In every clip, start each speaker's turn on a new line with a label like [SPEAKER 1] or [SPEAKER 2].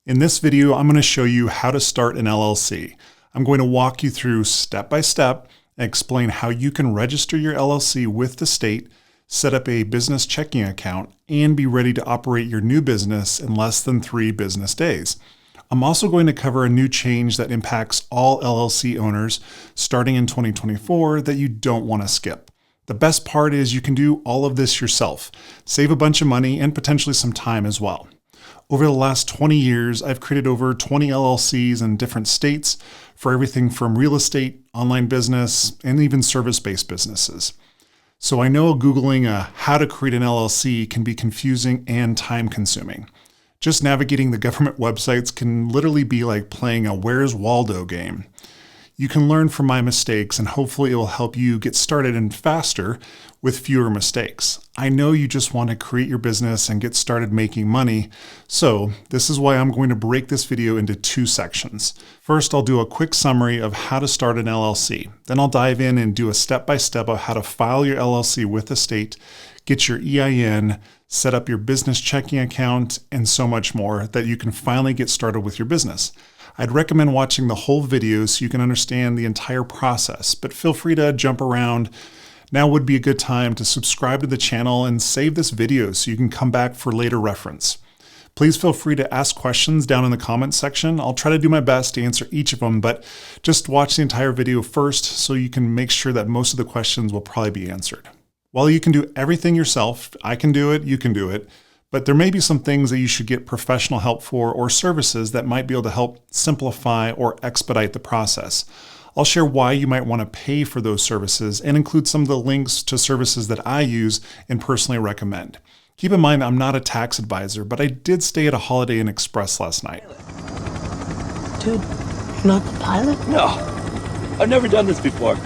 [SPEAKER 1] In this video, I'm going to show you how to start an LLC. I'm going to walk you through step by step and explain how you can register your LLC with the state, set up a business checking account, and be ready to operate your new business in less than 3 business days. I'm also going to cover a new change that impacts all LLC owners starting in 2024 that you don't want to skip. The best part is you can do all of this yourself, save a bunch of money and potentially some time as well. Over the last 20 years, I've created over 20 LLCs in different states for everything from real estate, online business, and even service-based businesses. So I know Googling how to create an LLC can be confusing and time-consuming. Just navigating the government websites can literally be like playing a Where's Waldo game. You can learn from my mistakes and hopefully it will help you get started and faster with fewer mistakes. I know you just want to create your business and get started making money, so this is why I'm going to break this video into 2 sections. First, I'll do a quick summary of how to start an LLC. Then I'll dive in and do a step-by-step of how to file your LLC with the state, get your EIN, set up your business checking account, and so much more that you can finally get started with your business. I'd recommend watching the whole video so you can understand the entire process, but feel free to jump around. Now would be a good time to subscribe to the channel and save this video so you can come back for later reference. Please feel free to ask questions down in the comments section. I'll try to do my best to answer each of them, but just watch the entire video first so you can make sure that most of the questions will probably be answered. While you can do everything yourself, I can do it, you can do it, but there may be some things that you should get professional help for or services that might be able to help simplify or expedite the process. I'll share why you might want to pay for those services and include some of the links to services that I use and personally recommend. Keep in mind, I'm not a tax advisor, but I did stay at a Holiday Inn Express last night.
[SPEAKER 2] Dude, you're not the pilot?
[SPEAKER 3] No, I've never done this before,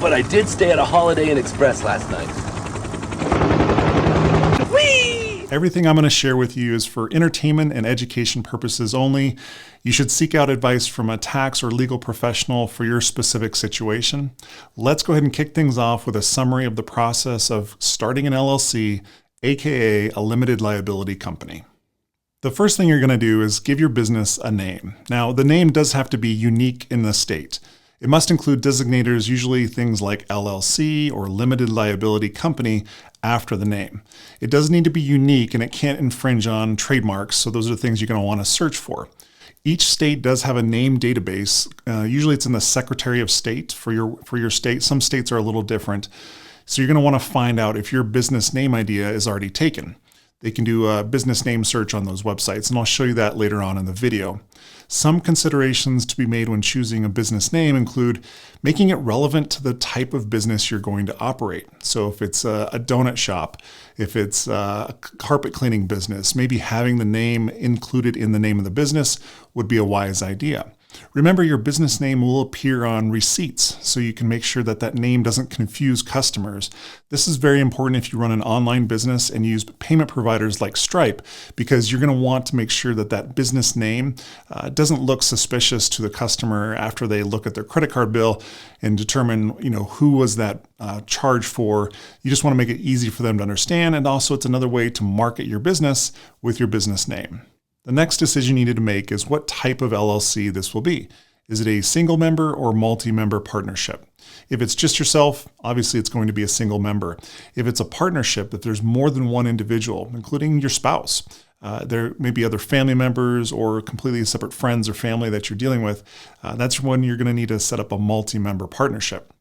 [SPEAKER 3] but I did stay at a Holiday Inn Express last night. Whee!
[SPEAKER 1] Everything I'm going to share with you is for entertainment and education purposes only. You should seek out advice from a tax or legal professional for your specific situation. Let's go ahead and kick things off with a summary of the process of starting an LLC, aka a limited liability company. The first thing you're going to do is give your business a name. Now, the name does have to be unique in the state. It must include designators, usually things like LLC or limited liability company, after the name. It does need to be unique and it can't infringe on trademarks, so those are things you're going to want to search for. Each state does have a name database. Usually it's in the Secretary of State for your state. Some states are a little different. So you're going to want to find out if your business name idea is already taken. They can do a business name search on those websites, and I'll show you that later on in the video. Some considerations to be made when choosing a business name include making it relevant to the type of business you're going to operate. So if it's a donut shop, if it's a carpet cleaning business, maybe having the name included in the name of the business would be a wise idea. Remember, your business name will appear on receipts, so you can make sure that that name doesn't confuse customers. This is very important if you run an online business and use payment providers like Stripe, because you're going to want to make sure that that business name doesn't look suspicious to the customer after they look at their credit card bill and determine, who was that charge for. You just want to make it easy for them to understand, and also it's another way to market your business with your business name. The next decision you need to make is what type of LLC this will be. Is it a single member or multi-member partnership? If it's just yourself, obviously it's going to be a single member. If it's a partnership, if there's more than one individual, including your spouse, there may be other family members or completely separate friends or family that you're dealing with, that's when you're going to need to set up a multi-member partnership.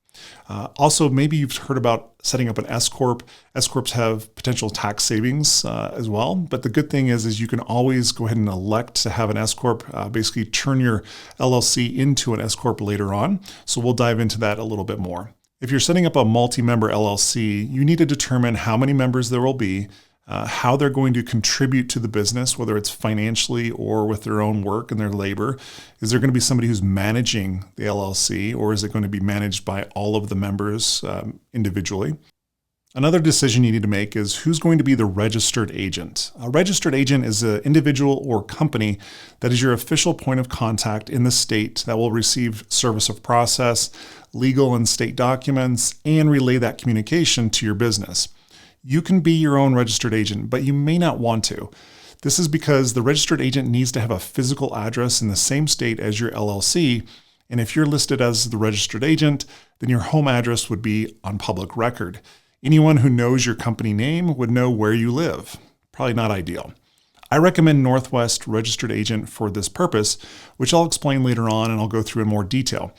[SPEAKER 1] Also, maybe you've heard about setting up an S-Corp. S-Corps have potential tax savings as well. But the good thing is you can always go ahead and elect to have an S-Corp, basically turn your LLC into an S-Corp later on. So we'll dive into that a little bit more. If you're setting up a multi-member LLC, you need to determine how many members there will be, how they're going to contribute to the business, whether it's financially or with their own work and their labor. Is there going to be somebody who's managing the LLC, or is it going to be managed by all of the members individually? Another decision you need to make is who's going to be the registered agent. A registered agent is an individual or company that is your official point of contact in the state that will receive service of process, legal and state documents, and relay that communication to your business. You can be your own registered agent, but you may not want to. This is because the registered agent needs to have a physical address in the same state as your LLC. And if you're listed as the registered agent, then your home address would be on public record. Anyone who knows your company name would know where you live. Probably not ideal. I recommend Northwest Registered Agent for this purpose, which I'll explain later on and I'll go through in more detail.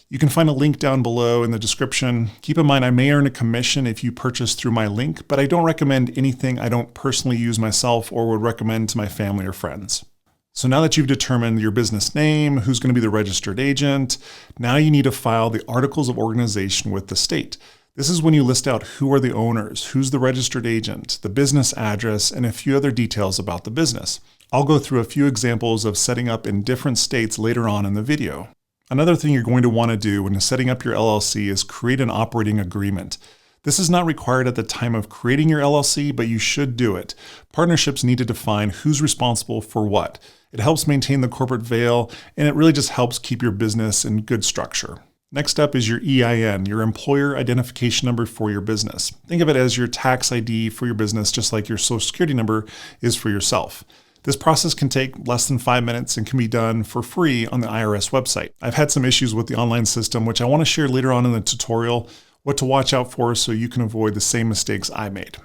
[SPEAKER 1] You can find a link down below in the description. Keep in mind, I may earn a commission if you purchase through my link, but I don't recommend anything I don't personally use myself or would recommend to my family or friends. So now that you've determined your business name, who's going to be the registered agent, now you need to file the articles of organization with the state. This is when you list out who are the owners, who's the registered agent, the business address, and a few other details about the business. I'll go through a few examples of setting up in different states later on in the video. Another thing you're going to want to do when setting up your LLC is create an operating agreement. This is not required at the time of creating your LLC, but you should do it. Partnerships need to define who's responsible for what. It helps maintain the corporate veil, and it really just helps keep your business in good structure. Next up is your EIN, your employer identification number for your business. Think of it as your tax ID for your business, just like your social security number is for yourself. This process can take less than 5 minutes and can be done for free on the IRS website. I've had some issues with the online system, which I want to share later on in the tutorial, what to watch out for so you can avoid the same mistakes I made.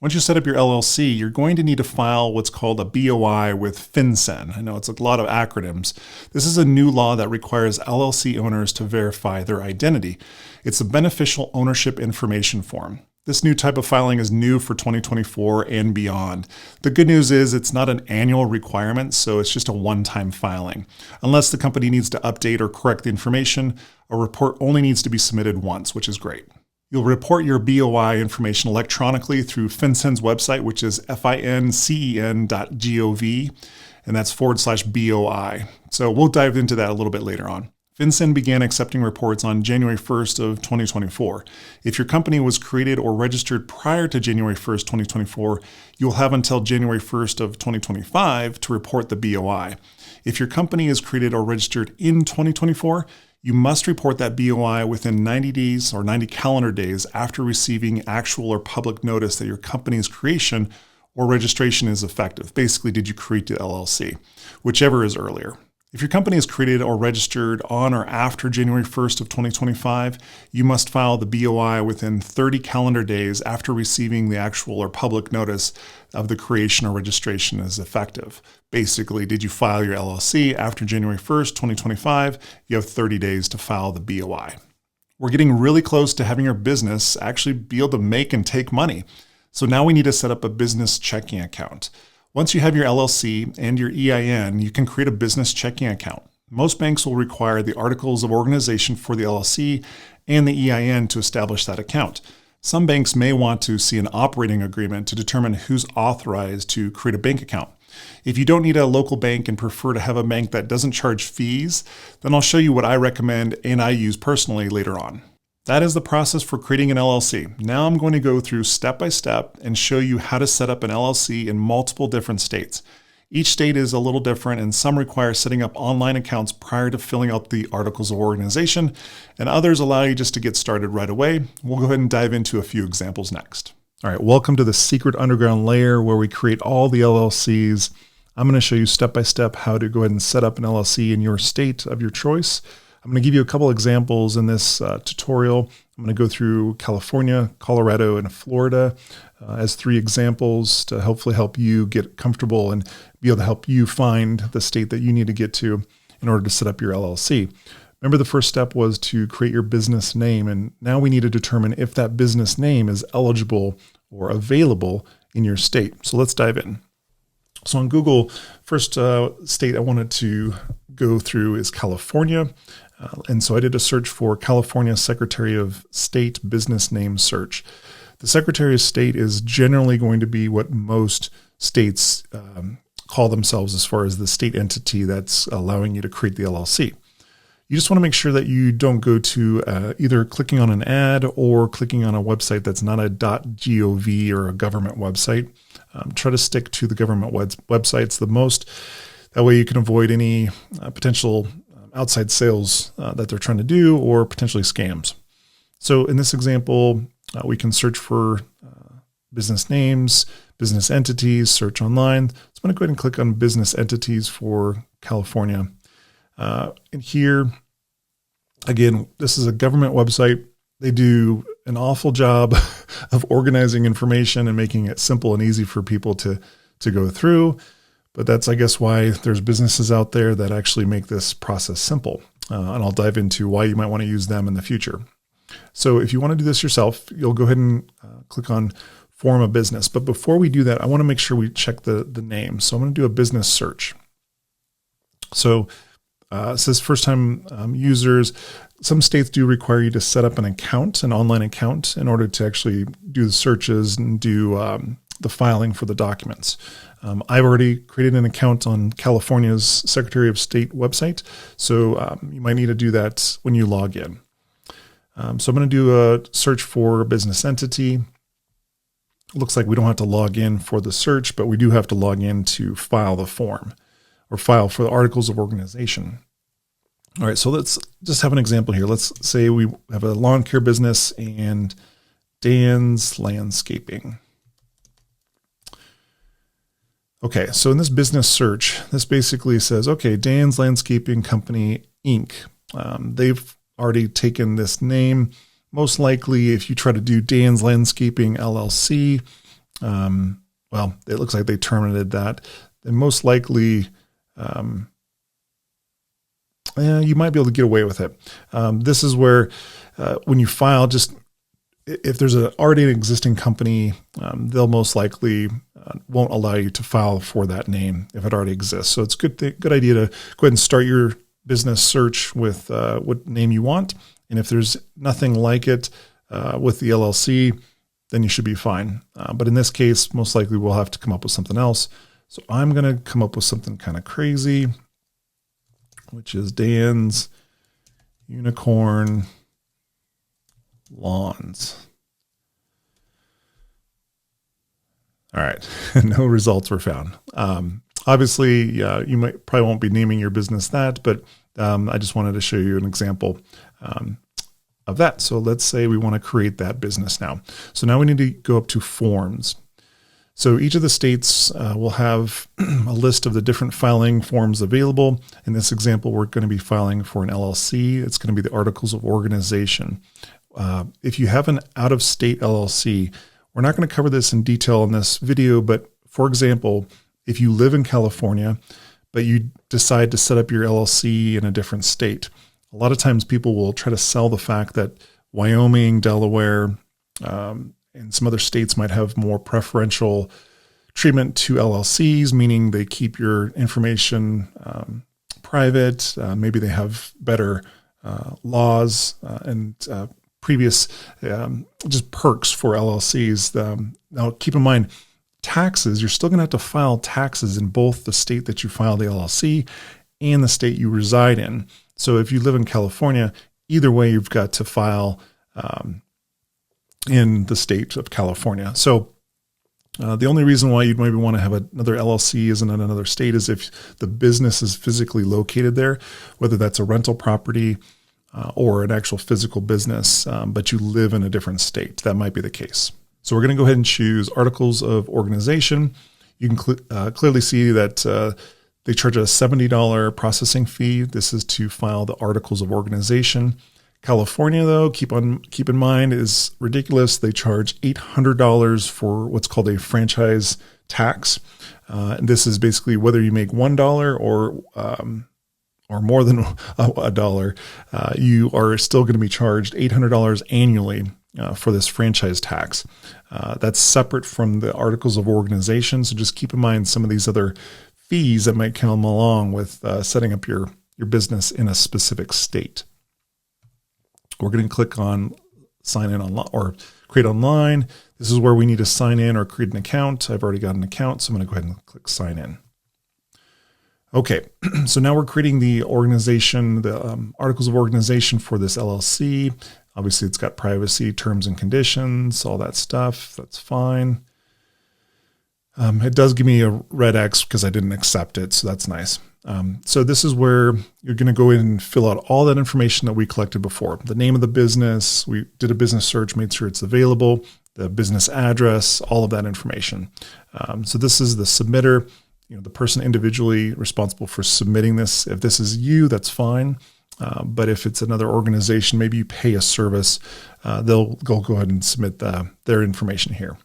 [SPEAKER 1] Once you set up your LLC, you're going to need to file what's called a BOI with FinCEN. I know it's a lot of acronyms. This is a new law that requires LLC owners to verify their identity. It's a beneficial ownership information form. This new type of filing is new for 2024 and beyond. The good news is it's not an annual requirement, so it's just a one-time filing. Unless the company needs to update or correct the information, a report only needs to be submitted once, which is great. You'll report your BOI information electronically through FinCEN's website, which is fincen.gov, and that's /BOI. So we'll dive into that a little bit later on. FinCEN began accepting reports on January 1st of 2024. If your company was created or registered prior to January 1st, 2024, you'll have until January 1st of 2025 to report the BOI. If your company is created or registered in 2024, you must report that BOI within 90 days or 90 calendar days after receiving actual or public notice that your company's creation or registration is effective. Basically, did you create the LLC? Whichever is earlier. If your company is created or registered on or after January 1st of 2025, you must file the BOI within 30 calendar days after receiving the actual or public notice of the creation or registration is effective. Basically, did you file your LLC after January 1st, 2025? You have 30 days to file the BOI. We're getting really close to having your business actually be able to make and take money. So now we need to set up a business checking account. Once you have your LLC and your EIN, you can create a business checking account. Most banks will require the articles of organization for the LLC and the EIN to establish that account. Some banks may want to see an operating agreement to determine who's authorized to create a bank account. If you don't need a local bank and prefer to have a bank that doesn't charge fees, then I'll show you what I recommend and I use personally later on. That is the process for creating an LLC. Now I'm going to go through step by step and show you how to set up an LLC in multiple different states. Each state is a little different and some require setting up online accounts prior to filling out the articles of organization, and others allow you just to get started right away. We'll go ahead and dive into a few examples next. All right, welcome to the secret underground layer where we create all the LLCs. I'm going to show you step by step how to go ahead and set up an LLC in your state of your choice. I'm going to give you a couple examples in this tutorial. I'm going to go through California, Colorado, and Florida as 3 examples to hopefully help you get comfortable and be able to help you find the state that you need to get to in order to set up your LLC. Remember, the first step was to create your business name, and now we need to determine if that business name is eligible or available in your state. So let's dive in. So on Google, first state I wanted to go through is California. And so I did a search for California Secretary of State business name search. The Secretary of State is generally going to be what most states call themselves as far as the state entity that's allowing you to create the LLC. You just want to make sure that you don't go to either clicking on an ad or clicking on a website that's not a .gov or a government website. Try to stick to the government websites the most. That way you can avoid any potential outside sales that they're trying to do or potentially scams. So in this example, we can search for business names, business entities, search online. So I'm going to go ahead and click on business entities for California. And here, again, this is a government website. They do an awful job of organizing information and making it simple and easy for people to go through. But that's, I guess, why there's businesses out there that actually make this process simple. And I'll dive into why you might want to use them in the future. So if you want to do this yourself, you'll go ahead and click on form a business. But before we do that, I want to make sure we check the name. So I'm going to do a business search. So it says first time users. Some states do require you to set up an account, an online account, in order to actually do the searches and do the filing for the documents. I've already created an account on California's Secretary of State website, so you might need to do that when you log in. So I'm going to do a search for a business entity. It looks like we don't have to log in for the search, but we do have to log in to file the form or file for the articles of organization. All right, so let's just have an example here. Let's say we have a lawn care business and Dan's Landscaping. Okay, so in this business search, this basically says, okay, Dan's Landscaping Company, Inc. They've already taken this name. Most likely, if you try to do Dan's Landscaping LLC, well, it looks like they terminated that. Then most likely, you might be able to get away with it. This is where when you file, just if there's already an existing company, they'll most likely won't allow you to file for that name if it already exists. So it's good idea to go ahead and start your business search with what name you want. And if there's nothing like it with the LLC, then you should be fine. But in this case, most likely we'll have to come up with something else. So I'm going to come up with something kind of crazy, which is Dan's Unicorn Lawns. All right, no results were found. Obviously, you probably won't be naming your business that, but I just wanted to show you an example of that. So let's say we want to create that business now. So now we need to go up to forms. So each of the states will have a list of the different filing forms available. In this example, we're going to be filing for an LLC. It's going to be the Articles of Organization. If you have an out-of-state LLC, we're not going to cover this in detail in this video, but for example, if you live in California, but you decide to set up your LLC in a different state, a lot of times people will try to sell the fact that Wyoming, Delaware, and some other states might have more preferential treatment to LLCs, meaning they keep your information private. Maybe they have better laws and previous just perks for LLCs. Now, keep in mind, taxes, you're still going to have to file taxes in both the state that you file the LLC and the state you reside in. So if you live in California, either way, you've got to file in the state of California. So the only reason why you'd maybe want to have another LLC isn't in another state is if the business is physically located there, whether that's a rental property or an actual physical business, but you live in a different state. That might be the case. So we're going to go ahead and choose Articles of Organization. You can clearly see that they charge a $70 processing fee. This is to file the Articles of Organization. California, though, keep in mind, is ridiculous. They charge $800 for what's called a franchise tax. And this is basically whether you make $1 or more than $1, you are still going to be charged $800 annually for this franchise tax. That's separate from the Articles of Organization. So just keep in mind some of these other fees that might come along with setting up your business in a specific state. We're going to click on sign in online or create online. This is where we need to sign in or create an account. I've already got an account, so I'm going to go ahead and click sign in. Okay, so now we're creating the organization, the Articles of Organization for this LLC. Obviously, it's got privacy, terms and conditions, all that stuff. That's fine. It does give me a red X because I didn't accept it, so that's nice. So this is where you're going to go in and fill out all that information that we collected before. The name of the business, we did a business search, made sure it's available. the business address, all of that information. So this is the submitter, the person individually responsible for submitting this. If this is you, that's fine. But if it's another organization, maybe you pay a service, they'll go ahead and submit their information here.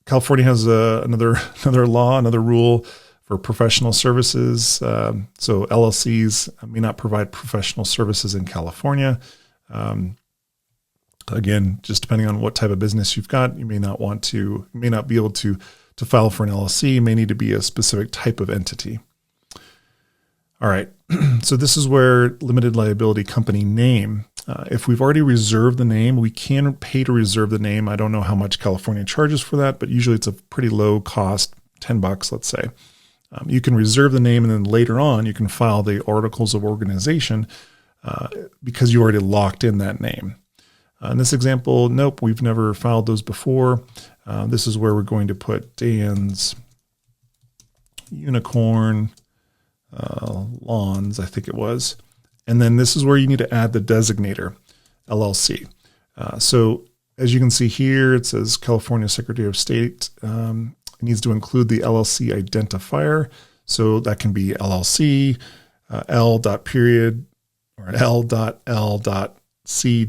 [SPEAKER 1] California has another law, another rule for professional services. So LLCs may not provide professional services in California. Again, just depending on what type of business you've got, you may not be able to file for an LLC. You may need to be a specific type of entity. All right. So this is where limited liability company name. If we've already reserved the name, we can pay to reserve the name. I don't know how much California charges for that, but usually it's a pretty low cost, $10, let's say. You can reserve the name, and then later on you can file the articles of organization because you already locked in that name. In this example, nope, we've never filed those before. This is where we're going to put Dan's Unicorn Lawns, I think it was. And then this is where you need to add the designator, LLC. So as you can see here, it says California Secretary of State. It needs to include the LLC identifier. So that can be LLC, L.period, or L.L.C.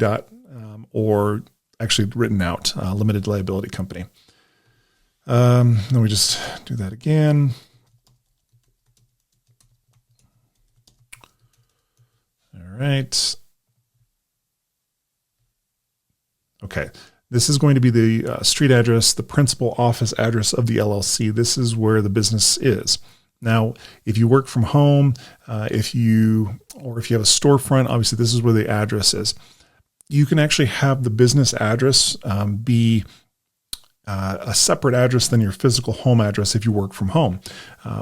[SPEAKER 1] Or actually written out, limited liability company. Then we just do that again. All right. Okay. This is going to be the street address, the principal office address of the LLC. This is where the business is. Now, if you work from home, if you have a storefront, obviously this is where the address is. You can actually have the business address be a separate address than your physical home address if you work from home.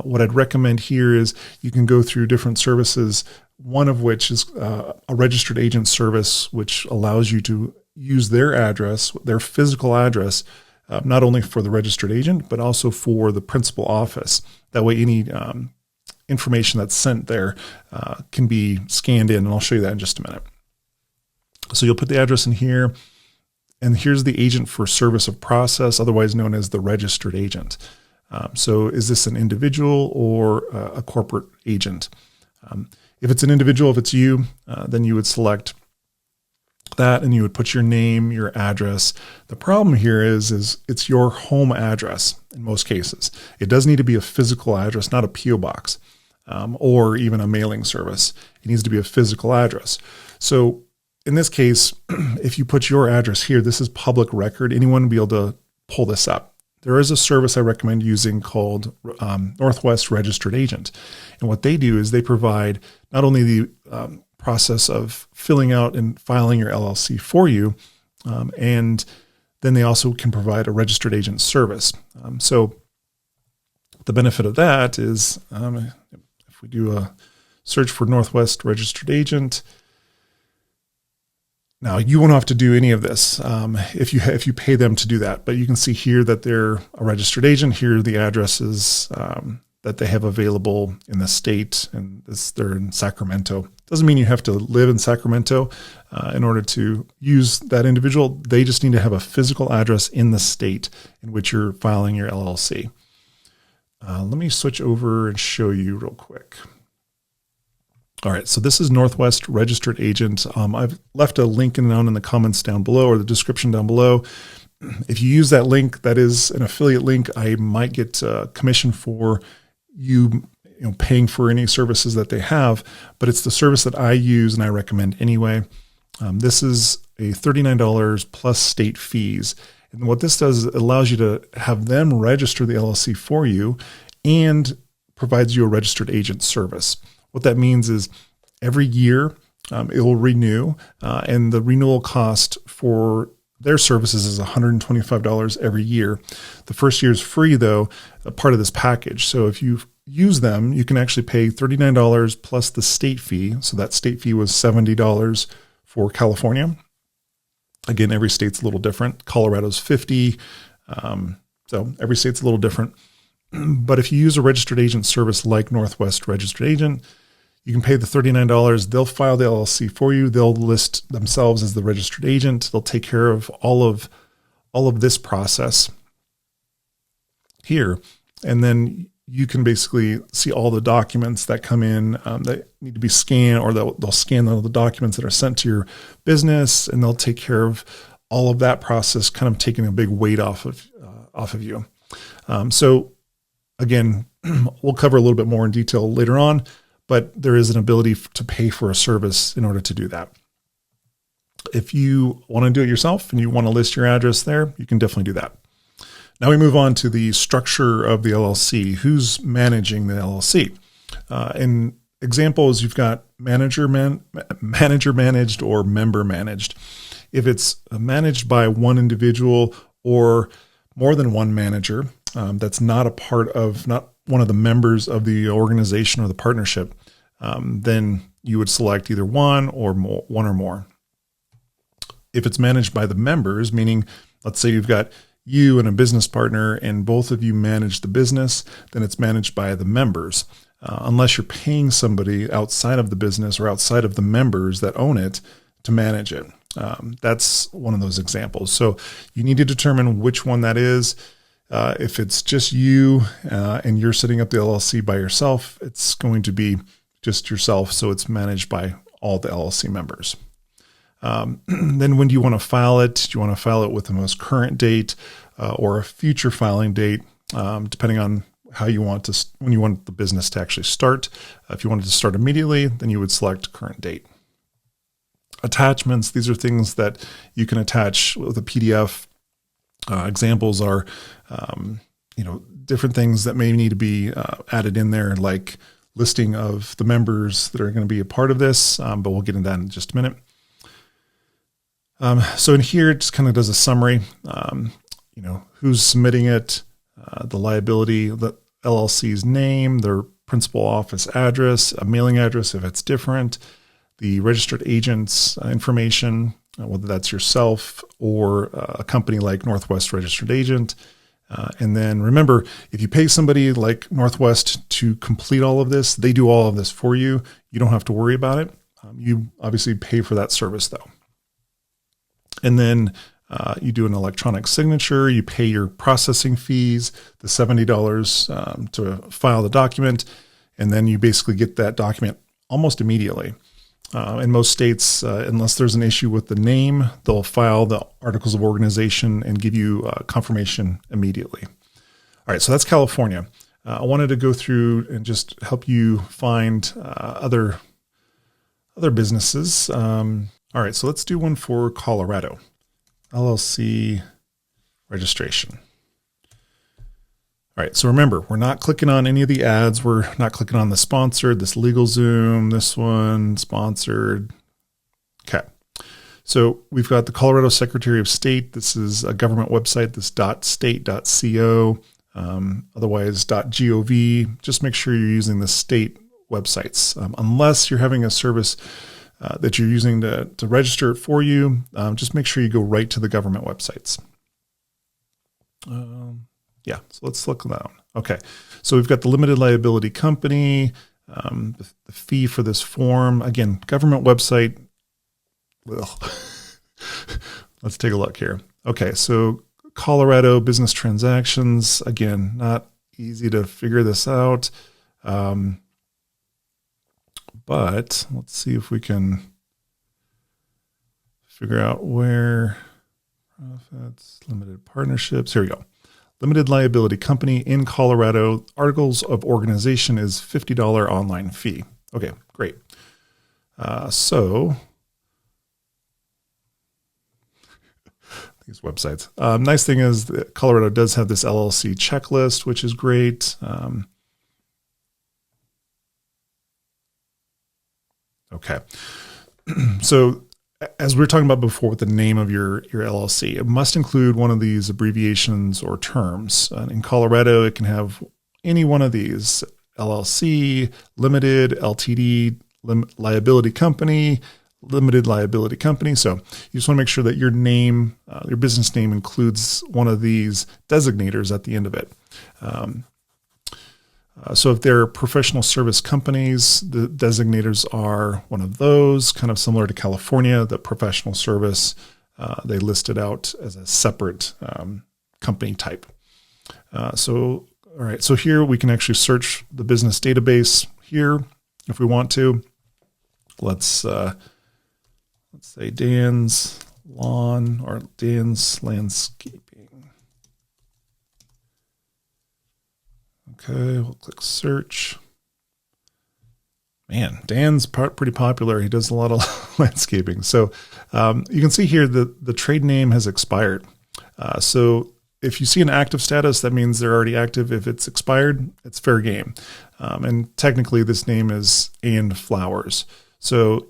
[SPEAKER 1] What I'd recommend here is you can go through different services, one of which is a registered agent service, which allows you to use their address, their physical address, not only for the registered agent, but also for the principal office. That way any information that's sent there can be scanned in, and I'll show you that in just a minute. So you'll put the address in here, and here's the agent for service of process, otherwise known as the registered agent. So is this an individual or a corporate agent? If it's an individual, if it's you, then you would select that and you would put your name, your address. The problem here is it's your home address in most cases. It does need to be a physical address, not a PO box or even a mailing service. It needs to be a physical address. So in this case, if you put your address here, this is public record. Anyone will be able to pull this up. There is a service I recommend using called Northwest Registered Agent. And what they do is they provide not only the process of filling out and filing your LLC for you, and then they also can provide a registered agent service. So the benefit of that is if we do a search for Northwest Registered Agent, now you won't have to do any of this if you pay them to do that, but you can see here that they're a registered agent. Here are the addresses that they have available in the state, and they're in Sacramento. Doesn't mean you have to live in Sacramento in order to use that individual. They just need to have a physical address in the state in which you're filing your LLC. Let me switch over and show you real quick. All right, so this is Northwest Registered Agent. I've left a link down in the comments down below or the description down below. If you use that link, that is an affiliate link. I might get commission for you paying for any services that they have, but it's the service that I use and I recommend anyway. This is a $39 plus state fees. And what this does, it allows you to have them register the LLC for you and provides you a registered agent service. What that means is every year it will renew, and the renewal cost for their services is $125 every year. The first year is free, though, a part of this package. So if you use them, you can actually pay $39 plus the state fee. So that state fee was $70 for California. Again, every state's a little different. Colorado's $50. So every state's a little different. But if you use a registered agent service like Northwest Registered Agent, you can pay the $39. They'll file the LLC for you. They'll list themselves as the registered agent. They'll take care of all of all of this process here. And then you can basically see all the documents that come in that need to be scanned, or they'll scan all the documents that are sent to your business, and they'll take care of all of that process, kind of taking a big weight off of you. So again, we'll cover a little bit more in detail later on, but there is an ability to pay for a service in order to do that. If you want to do it yourself and you want to list your address there, you can definitely do that. Now we move on to the structure of the LLC. Who's managing the LLC? In examples, you've got manager managed or member managed. If it's managed by one individual or more than one manager, that's not one of the members of the organization or the partnership, then you would select either one or more. If it's managed by the members, meaning let's say you've got you and a business partner and both of you manage the business, then it's managed by the members. Unless you're paying somebody outside of the business or outside of the members that own it to manage it. That's one of those examples. So you need to determine which one that is. If it's just you and you're setting up the LLC by yourself, it's going to be just yourself. So it's managed by all the LLC members. Then when do you want to file it? Do you want to file it with the most current date or a future filing date, depending on when you want the business to actually start? If you wanted to start immediately, then you would select current date. Attachments, these are things that you can attach with a PDF. Examples are, different things that may need to be added in there, like listing of the members that are going to be a part of this, but we'll get into that in just a minute. So in here, it just kind of does a summary, who's submitting it, the liability, the LLC's name, their principal office address, a mailing address if it's different, the registered agent's information, whether that's yourself or a company like Northwest Registered Agent. And then remember, if you pay somebody like Northwest to complete all of this, they do all of this for you. You don't have to worry about it. You obviously pay for that service though. And then you do an electronic signature, you pay your processing fees, the $70 to file the document, and then you basically get that document almost immediately. In most states, unless there's an issue with the name, they'll file the articles of organization and give you confirmation immediately. All right, so that's California. I wanted to go through and just help you find other businesses. All right, so let's do one for Colorado. LLC registration. All right, so remember, we're not clicking on any of the ads. We're not clicking on the sponsored, this LegalZoom, this one, sponsored. Okay, so we've got the Colorado Secretary of State. This is a government website, this .state.co, otherwise .gov. Just make sure you're using the state websites. Unless you're having a service that you're using to register it for you, just make sure you go right to the government websites. Yeah, so let's look at that one. Okay, so we've got the limited liability company, the fee for this form. Again, government website. Well, let's take a look here. Okay, so Colorado business transactions. Again, not easy to figure this out. But let's see if we can figure out where profits, limited partnerships. Here we go. Limited liability company in Colorado. Articles of organization is $50 online fee. Okay, great. So these websites. Nice thing is that Colorado does have this LLC checklist, which is great. Okay. So as we were talking about before with the name of your LLC, it must include one of these abbreviations or terms. In Colorado, it can have any one of these: LLC, limited, LTD, liability company, limited liability company. So you just want to make sure that your name, your business name, includes one of these designators at the end of it. So if they're professional service companies, the designators are one of those, kind of similar to California, the professional service they list it out as a separate company type. All right, so here we can actually search the business database here if we want to. Let's say Dan's Lawn or Dan's Landscaping. Okay, we'll click search. Man, Dan's pretty popular. He does a lot of landscaping. So you can see here that the trade name has expired. So if you see an active status, that means they're already active. If it's expired, it's fair game. And technically this name is and Flowers. So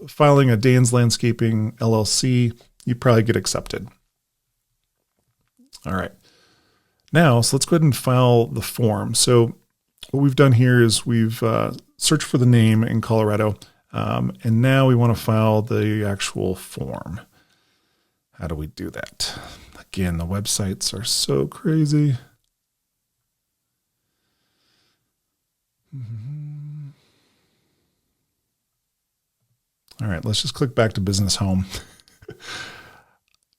[SPEAKER 1] filing a Dan's Landscaping LLC, you probably get accepted. All right. Now, so let's go ahead and file the form. So what we've done here is we've searched for the name in Colorado, and now we want to file the actual form. How do we do that? Again, the websites are so crazy. All right, let's just click back to Business Home.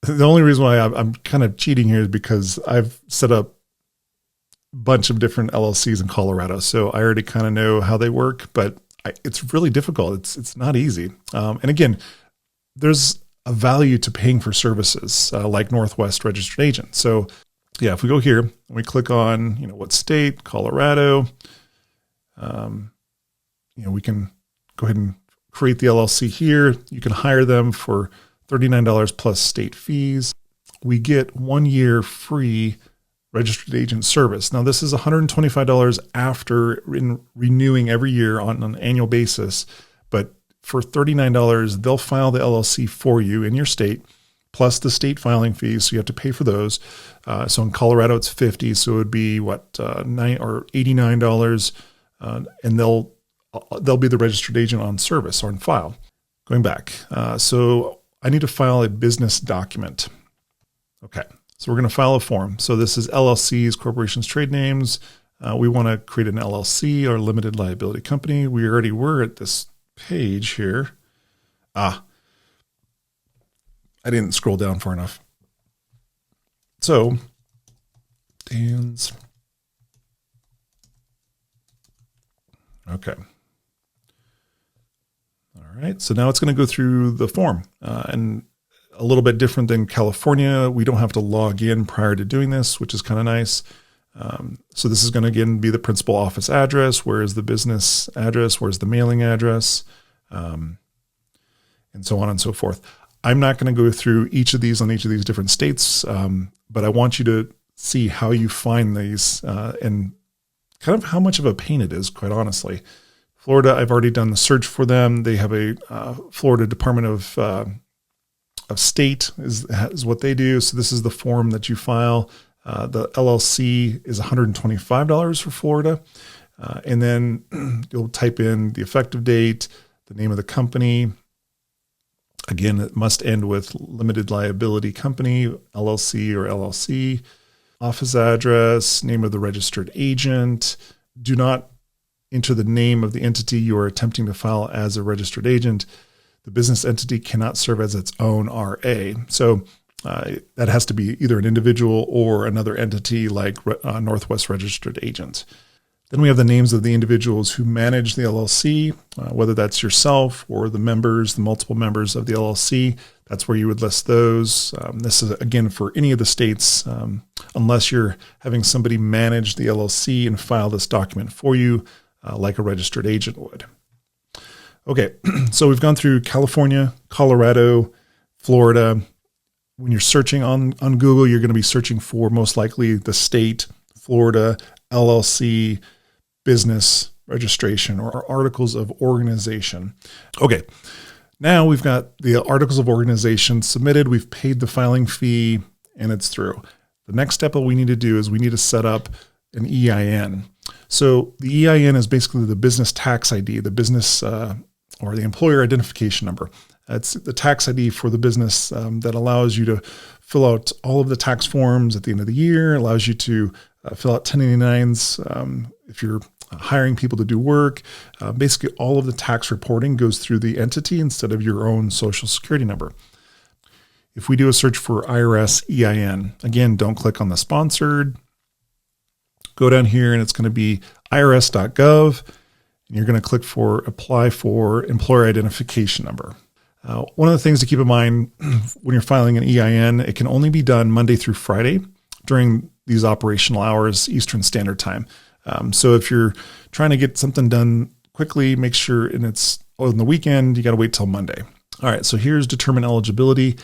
[SPEAKER 1] The only reason why I'm kind of cheating here is because I've set up a bunch of different LLCs in Colorado, so I already kind of know how they work, but it's really difficult. It's not easy. And again, there's a value to paying for services like Northwest Registered Agent. So yeah, if we go here and we click on, what state, Colorado, we can go ahead and create the LLC here. You can hire them for $39 plus state fees. We get 1 year free registered agent service. Now this is $125 after renewing every year on an annual basis, but for $39, they'll file the LLC for you in your state, plus the state filing fees. So you have to pay for those. So in Colorado, it's $50. So it would be $9 or $89. And they'll be the registered agent on service or on file. Going back. So I need to file a business document. Okay. So we're going to file a form. So this is LLCs, corporations, trade names. We want to create an LLC or limited liability company. We already were at this page here. I didn't scroll down far enough. So Dan's. Okay. All right. So now it's going to go through the form and a little bit different than California. We don't have to log in prior to doing this, which is kind of nice. So this is going to, again, be the principal office address. Where is the business address? Where's the mailing address? And so on and so forth. I'm not going to go through each of these on each of these different states, but I want you to see how you find these and kind of how much of a pain it is, quite honestly. Florida, I've already done the search for them. They have a Florida Department of State is what they do. So this is the form that you file. The LLC is $125 for Florida. And then you'll type in the effective date, the name of the company. Again, it must end with limited liability company, LLC or LLC, office address, name of the registered agent. Do not enter the name of the entity you are attempting to file as a registered agent. The business entity cannot serve as its own RA. So that has to be either an individual or another entity like Northwest Registered Agent. Then we have the names of the individuals who manage the LLC, whether that's yourself or the multiple members of the LLC. That's where you would list those. This is, again, for any of the states, unless you're having somebody manage the LLC and file this document for you, like a registered agent would. Okay, so we've gone through California, Colorado, Florida. When you're searching on Google, you're going to be searching for most likely the state, Florida, LLC, business registration, or articles of organization. Okay, now we've got the articles of organization submitted. We've paid the filing fee, and it's through. The next step that we need to do is we need to set up an EIN. So the EIN is basically the business tax ID, the business or the employer identification number. It's the tax ID for the business that allows you to fill out all of the tax forms at the end of the year, allows you to fill out 1099s if you're hiring people to do work. Basically, all of the tax reporting goes through the entity instead of your own social security number. if we do a search for IRS EIN, again, don't click on the sponsored. Go down here and it's going to be irs.gov. And you're going to click for apply for employer identification number. One of the things to keep in mind when you're filing an EIN, it can only be done Monday through Friday during these operational hours, Eastern Standard Time. So if you're trying to get something done quickly, make sure, and it's on the weekend, you got to wait till Monday. All right, so here's determine eligibility.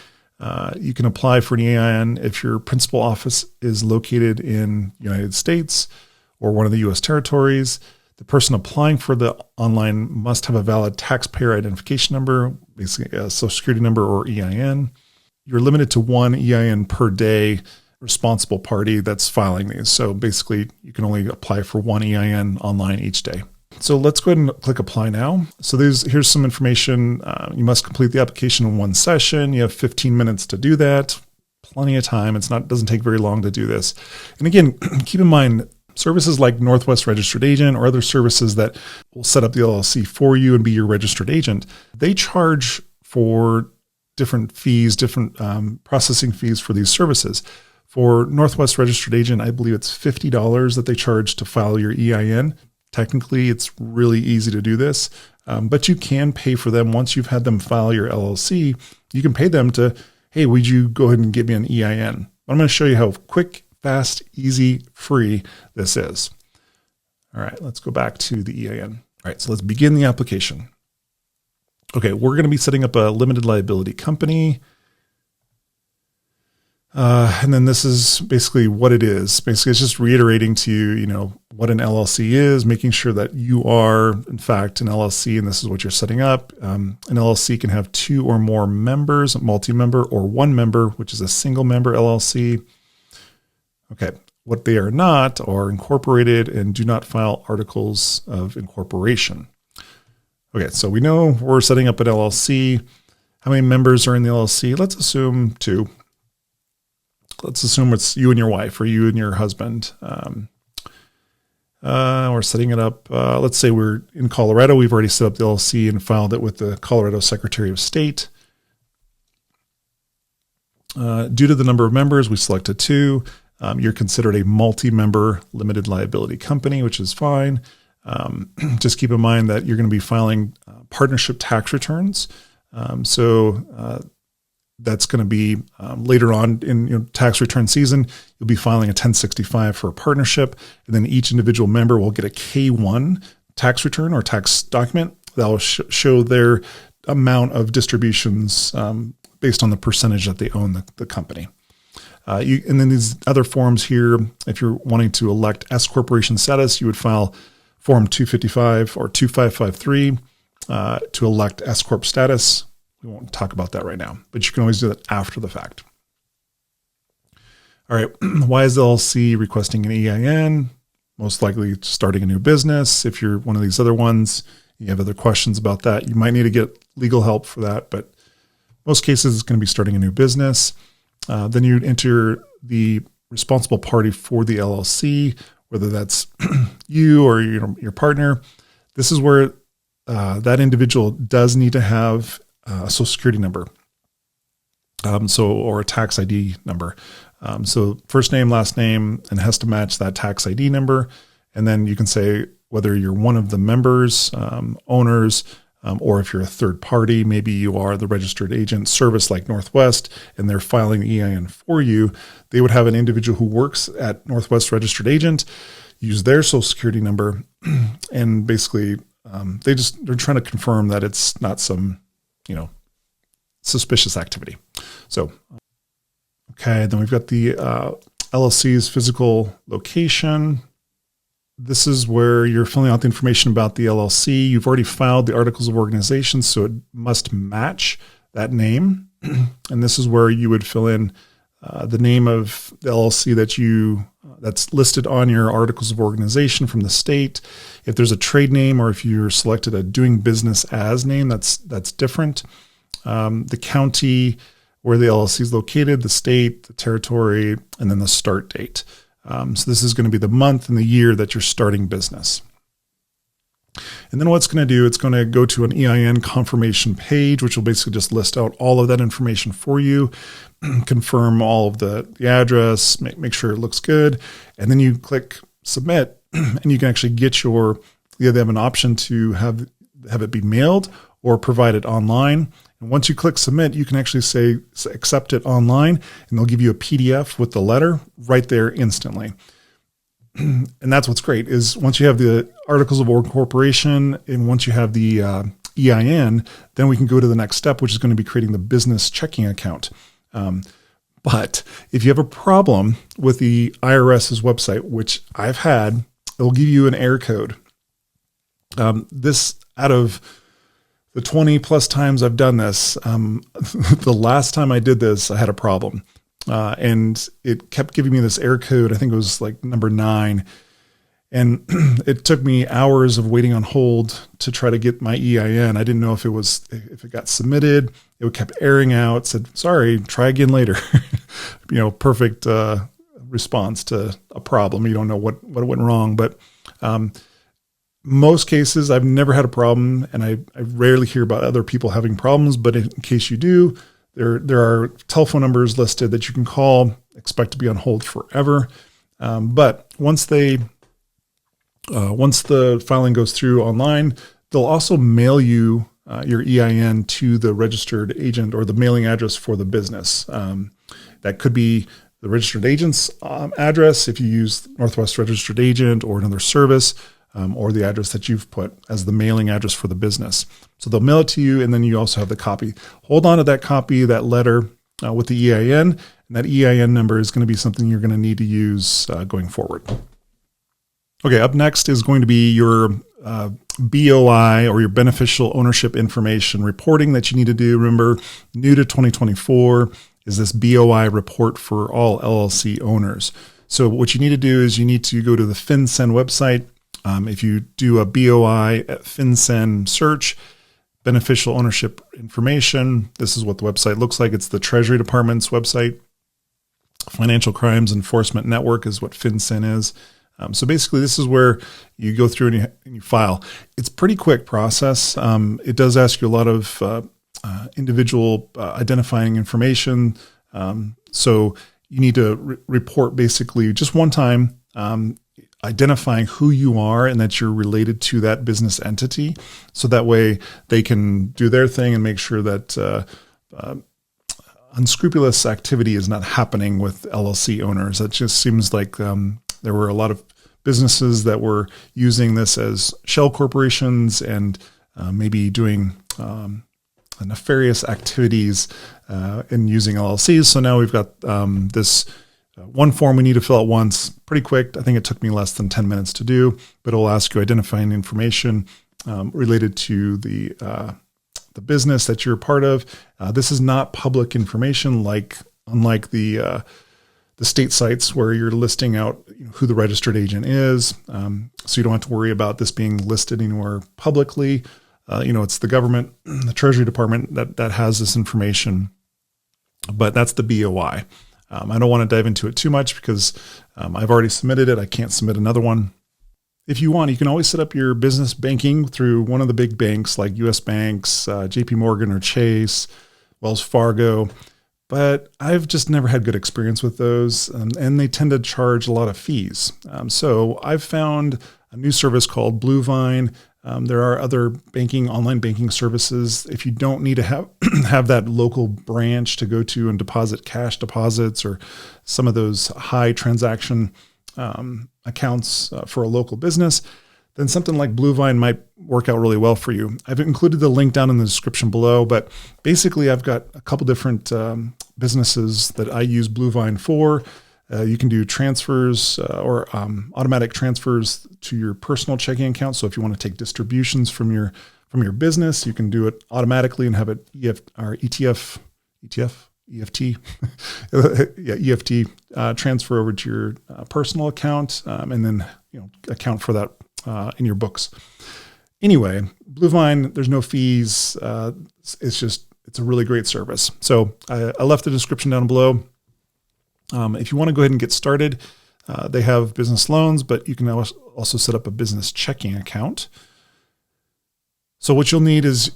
[SPEAKER 1] You can apply for an EIN if your principal office is located in the United States or one of the U.S. territories. The person applying for the online must have a valid taxpayer identification number, basically a social security number or EIN. You're limited to one EIN per day, responsible party that's filing these. So basically you can only apply for one EIN online each day. So let's go ahead and click apply now. So here's some information. You must complete the application in one session. You have 15 minutes to do that. Plenty of time. Doesn't take very long to do this. And again, keep in mind, services like Northwest Registered Agent or other services that will set up the LLC for you and be your registered agent, they charge for different fees, different processing fees for these services. For Northwest Registered Agent, I believe it's $50 that they charge to file your EIN. Technically, it's really easy to do this, but you can pay for them once you've had them file your LLC. You can pay them to, hey, would you go ahead and give me an EIN? I'm going to show you how quick, fast, easy, free this is. All right, let's go back to the EIN. All right, so let's begin the application. Okay, we're going to be setting up a limited liability company. And then this is basically what it is. Basically, it's just reiterating to you, what an LLC is, making sure that you are, in fact, an LLC, and this is what you're setting up. An LLC can have two or more members, a multi-member, or one member, which is a single member LLC. Okay, what they are not are incorporated and do not file articles of incorporation. Okay, so we know we're setting up an LLC. How many members are in the LLC? Let's assume two. Let's assume it's you and your wife or you and your husband. We're setting it up. Let's say we're in Colorado. We've already set up the LLC and filed it with the Colorado Secretary of State. Due to the number of members, we selected two. You're considered a multi-member limited liability company, which is fine. Just keep in mind that you're going to be filing partnership tax returns. That's going to be later on in tax return season. You'll be filing a 1065 for a partnership, and then each individual member will get a K-1 tax return or tax document that will show their amount of distributions based on the percentage that they own the company. And then these other forms here, if you're wanting to elect S corporation status, you would file Form 255 or 2553 to elect S corp status. We won't talk about that right now, but you can always do that after the fact. All right, why is the LLC requesting an EIN? Most likely starting a new business. If you're one of these other ones, you have other questions about that, you might need to get legal help for that, but most cases it's going to be starting a new business. Then you enter the responsible party for the LLC, whether that's you or your partner. This is where that individual does need to have a social security number, or a tax ID number. So first name, last name, and it has to match that tax ID number. And then you can say whether you're one of the members, owners, or if you're a third party, maybe you are the registered agent service like Northwest, and they're filing the EIN for you. They would have an individual who works at Northwest Registered Agent use their social security number, and basically they're trying to confirm that it's not some suspicious activity. So, okay, then we've got the LLC's physical location. This is where you're filling out the information about the LLC. You've already filed the articles of organization, so it must match that name. And this is where you would fill in the name of the LLC that's listed on your articles of organization from the state. If there's a trade name, or if you're selected a doing business as name, that's different. The county where the LLC is located, the state, the territory, and then the start date. So this is going to be the month and the year that you're starting business. And then what it's going to do, it's going to go to an EIN confirmation page, which will basically just list out all of that information for you, confirm all of the address, make sure it looks good. And then you click submit, and you can actually get they have an option to have it be mailed or provide it online. And once you click submit, you can actually say accept it online, and they'll give you a PDF with the letter right there instantly. And that's what's great is once you have the articles of incorporation and once you have the EIN, then we can go to the next step, which is going to be creating the business checking account. But if you have a problem with the IRS's website, which I've had, it'll give you an error code. This out of the 20 plus times I've done this, the last time I did this, I had a problem. And it kept giving me this error code. I think it was like number 9. And it took me hours of waiting on hold to try to get my EIN. I didn't know if it got submitted. It kept erroring out, said, sorry, try again later. Perfect response to a problem. You don't know what went wrong. But most cases, I've never had a problem. And I rarely hear about other people having problems. But in case you do, there are telephone numbers listed that you can call, expect to be on hold forever. But once the filing goes through online, they'll also mail you your EIN to the registered agent or the mailing address for the business. That could be the registered agent's address if you use Northwest Registered Agent or another service, or the address that you've put as the mailing address for the business. So they'll mail it to you, and then you also have the copy. Hold on to that copy, that letter with the EIN, and that EIN number is going to be something you're going to need to use going forward. Okay, up next is going to be your BOI or your beneficial ownership information reporting that you need to do. Remember, new to 2024 is this BOI report for all LLC owners. So what you need to do is you need to go to the FinCEN website. If you do a BOI at FinCEN search, beneficial ownership information, this is what the website looks like. It's the Treasury Department's website. Financial Crimes Enforcement Network is what FinCEN is. So basically, this is where you go through and you file. It's a pretty quick process. It does ask you a lot of individual identifying information. So you need to report basically just one time, identifying who you are and that you're related to that business entity. So that way they can do their thing and make sure that unscrupulous activity is not happening with LLC owners. It just seems like there were a lot of businesses that were using this as shell corporations and maybe doing nefarious activities in using LLCs. So now we've got this one form we need to fill out once, pretty quick. I think it took me less than 10 minutes to do, but it'll ask you identifying information related to the business that you're a part of. This is not public information, unlike the state sites where you're listing out who the registered agent is. So you don't have to worry about this being listed anywhere publicly. It's the government, the Treasury Department that has this information, but that's the BOI. I don't want to dive into it too much because I've already submitted it. I can't submit another one. If you want, you can always set up your business banking through one of the big banks like U.S. Banks, JP Morgan or Chase, Wells Fargo. But I've just never had good experience with those, and they tend to charge a lot of fees. So I've found a new service called Bluevine. There are other online banking services. If you don't need to have that local branch to go to and deposit cash deposits or some of those high transaction accounts for a local business, then something like Bluevine might work out really well for you. I've included the link down in the description below, but basically I've got a couple different businesses that I use Bluevine for. You can do transfers or automatic transfers to your personal checking account. So if you want to take distributions from your business, you can do it automatically and have it EFT transfer over to your personal account, and then account for that in your books. Anyway, Bluevine, there's no fees. It's a really great service. So I left the description down below. If you want to go ahead and get started, they have business loans, but you can also set up a business checking account. So what you'll need is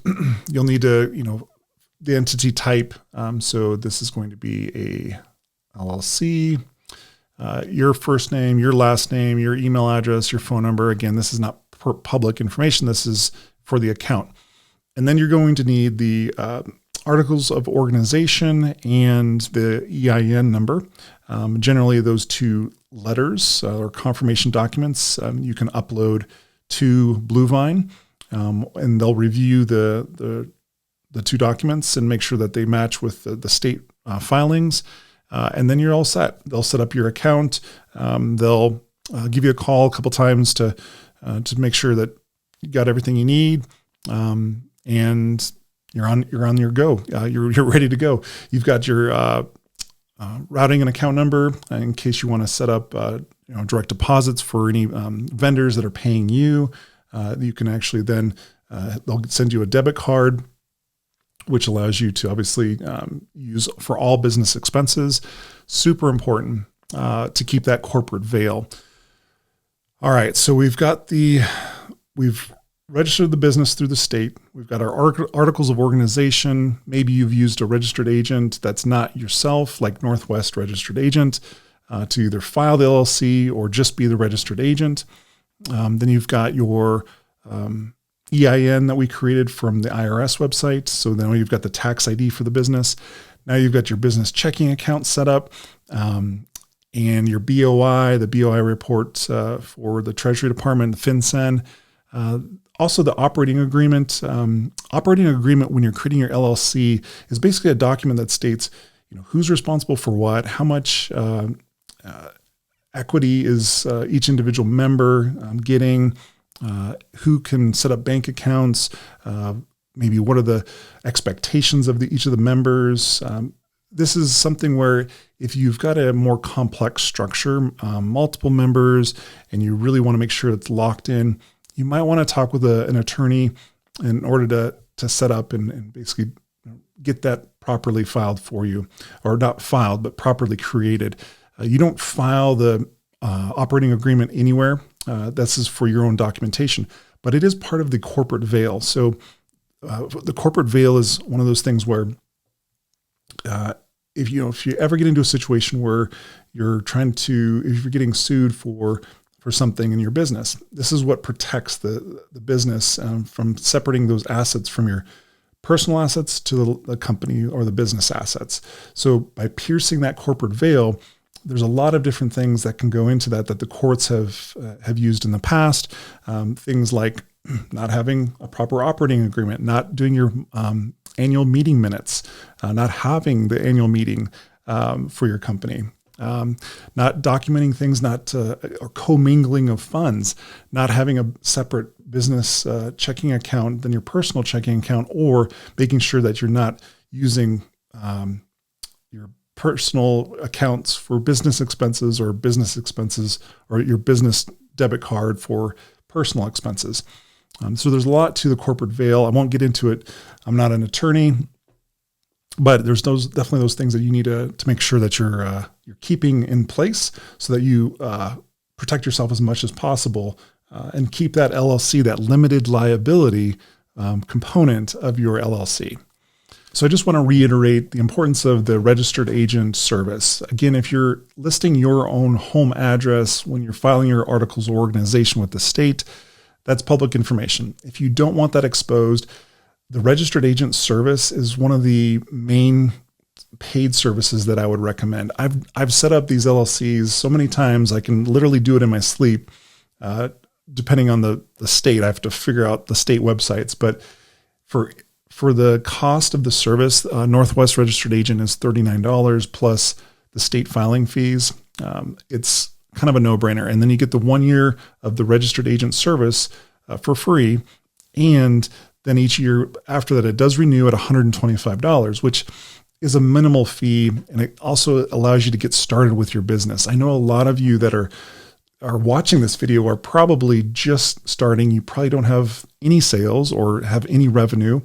[SPEAKER 1] you'll need to, the entity type. So this is going to be a LLC, your first name, your last name, your email address, your phone number. Again, this is not public information. This is for the account. And then you're going to need the articles of organization and the EIN number. Generally, those two letters or confirmation documents you can upload to Bluevine, and they'll review the two documents and make sure that they match with the state filings. And then you're all set. They'll set up your account. They'll give you a call a couple times to make sure that you got everything you need, and you're on your go. You're ready to go. You've got your routing and account number in case you want to set up direct deposits for any vendors that are paying you. You can actually then they'll send you a debit card, which allows you to obviously use for all business expenses. Super important to keep that corporate veil. All right, so we've registered the business through the state. We've got our articles of organization. Maybe you've used a registered agent that's not yourself, like Northwest Registered Agent, to either file the LLC or just be the registered agent. Then you've got your EIN that we created from the IRS website. So then you've got the tax ID for the business. Now you've got your business checking account set up, and your BOI, the BOI report for the Treasury Department, the FinCEN. Also, the operating agreement. Operating agreement when you're creating your LLC is basically a document that states, who's responsible for what, how much equity is each individual member getting, who can set up bank accounts, maybe what are the expectations of each of the members. This is something where if you've got a more complex structure, multiple members, and you really want to make sure it's locked in, you might want to talk with an attorney in order to set up and basically get that properly filed for you, or not filed, but properly created. You don't file the operating agreement anywhere. This is for your own documentation, but it is part of the corporate veil. So the corporate veil is one of those things where if you ever get into a situation where if you're getting sued for something in your business, this is what protects the business from separating those assets from your personal assets to the company or the business assets. So by piercing that corporate veil, there's a lot of different things that can go into that the courts have used in the past. Things like not having a proper operating agreement, not doing your annual meeting minutes, not having the annual meeting for your company, not documenting things, or commingling of funds, not having a separate business checking account than your personal checking account, or making sure that you're not using your personal accounts for business expenses or your business debit card for personal expenses. So there's a lot to the corporate veil. I won't get into it. I'm not an attorney, but there's definitely those things that you need to make sure that you're keeping in place so that you protect yourself as much as possible and keep that LLC, that limited liability component of your LLC. So I just want to reiterate the importance of the registered agent service. Again, if you're listing your own home address when you're filing your articles of organization with the state, that's public information. If you don't want that exposed, the registered agent service is one of the main paid services that I would recommend. I've set up these LLCs so many times I can literally do it in my sleep. Depending on the state, I have to figure out the state websites. But for the cost of the service, Northwest Registered Agent is $39 plus the state filing fees. It's kind of a no-brainer. And then you get the 1 year of the registered agent service for free. And then each year after that, it does renew at $125, which is a minimal fee. And it also allows you to get started with your business. I know a lot of you that are watching this video are probably just starting. You probably don't have any sales or have any revenue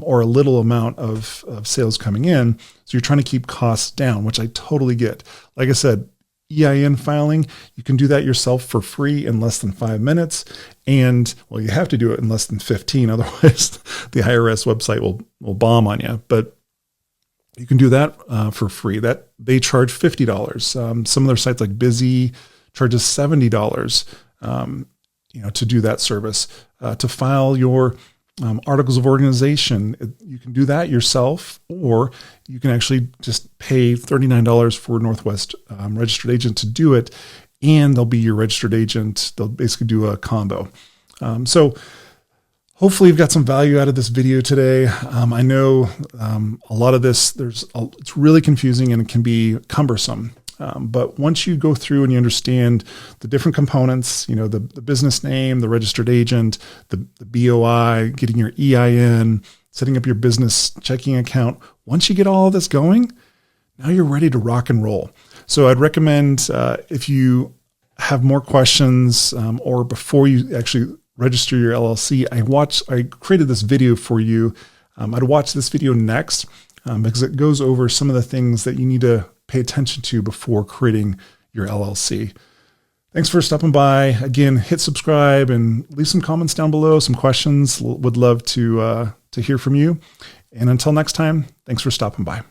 [SPEAKER 1] or a little amount of sales coming in. So you're trying to keep costs down, which I totally get. Like I said, EIN filing. You can do that yourself for free in less than 5 minutes. And well, you have to do it in less than 15. Otherwise, the IRS website will bomb on you. But you can do that for free. That they charge $50. Some of their sites like Busy charges $70. To do that service. To file your articles of organization, you can do that yourself, or you can actually just pay $39 for Northwest registered agent to do it, and they'll be your registered agent. They'll basically do a combo. So hopefully you've got some value out of this video today. I know a lot of this, it's really confusing and it can be cumbersome. But once you go through and you understand the different components, the business name, the registered agent, the BOI, getting your EIN, setting up your business checking account, once you get all of this going, now you're ready to rock and roll. So I'd recommend if you have more questions or before you actually register your LLC, I created this video for you. I'd watch this video next because it goes over some of the things that you need to pay attention to before creating your LLC. Thanks for stopping by. Again, hit subscribe and leave some comments down below, some questions. Would love to hear from you. And until next time, thanks for stopping by.